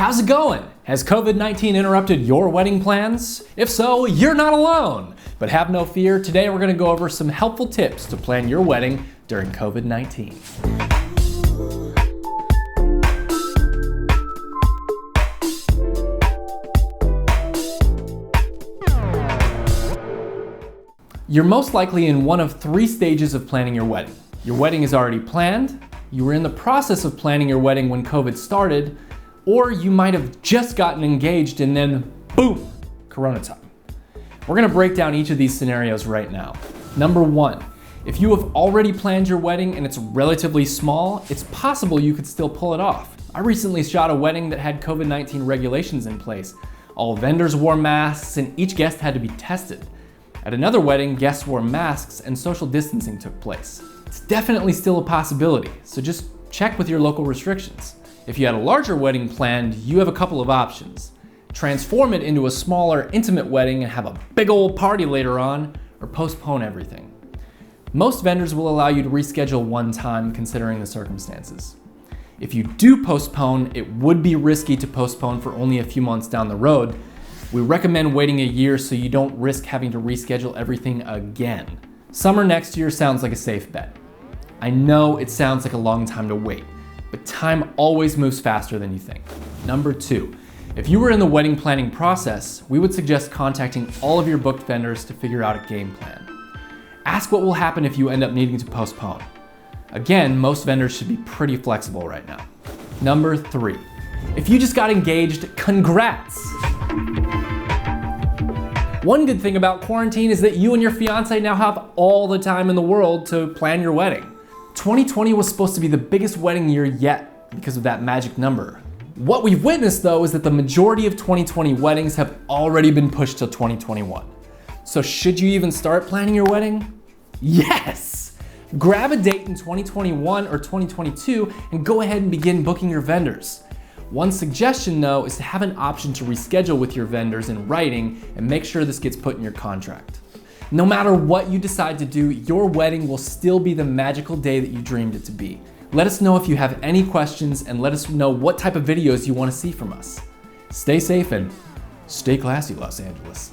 How's it going? Has COVID-19 interrupted your wedding plans? If so, you're not alone. But have no fear, today we're going to go over some helpful tips to plan your wedding during COVID-19. You're most likely in one of three stages of planning your wedding. Your wedding is already planned, you were in the process of planning your wedding when COVID started, or you might have just gotten engaged and then boom, Corona time. We're gonna break down each of these scenarios right now. Number one, if you have already planned your wedding and it's relatively small, it's possible you could still pull it off. I recently shot a wedding that had COVID-19 regulations in place. All vendors wore masks and each guest had to be tested. At another wedding, guests wore masks and social distancing took place. It's definitely still a possibility, so just check with your local restrictions. If you had a larger wedding planned, you have a couple of options. Transform it into a smaller, intimate wedding and have a big old party later on, or postpone everything. Most vendors will allow you to reschedule one time considering the circumstances. If you do postpone, it would be risky to postpone for only a few months down the road. We recommend waiting a year so you don't risk having to reschedule everything again. Summer next year sounds like a safe bet. I know it sounds like a long time to wait, but time always moves faster than you think. Number two, if you were in the wedding planning process, we would suggest contacting all of your booked vendors to figure out a game plan. Ask what will happen if you end up needing to postpone. Again, most vendors should be pretty flexible right now. Number three, if you just got engaged, congrats! One good thing about quarantine is that you and your fiance now have all the time in the world to plan your wedding. 2020 was supposed to be the biggest wedding year yet because of that magic number. What we've witnessed though is that the majority of 2020 weddings have already been pushed to 2021. So should you even start planning your wedding? Yes! Grab a date in 2021 or 2022 and go ahead and begin booking your vendors. One suggestion though is to have an option to reschedule with your vendors in writing and make sure this gets put in your contract. No matter what you decide to do, your wedding will still be the magical day that you dreamed it to be. Let us know if you have any questions and let us know what type of videos you want to see from us. Stay safe and stay classy, Los Angeles.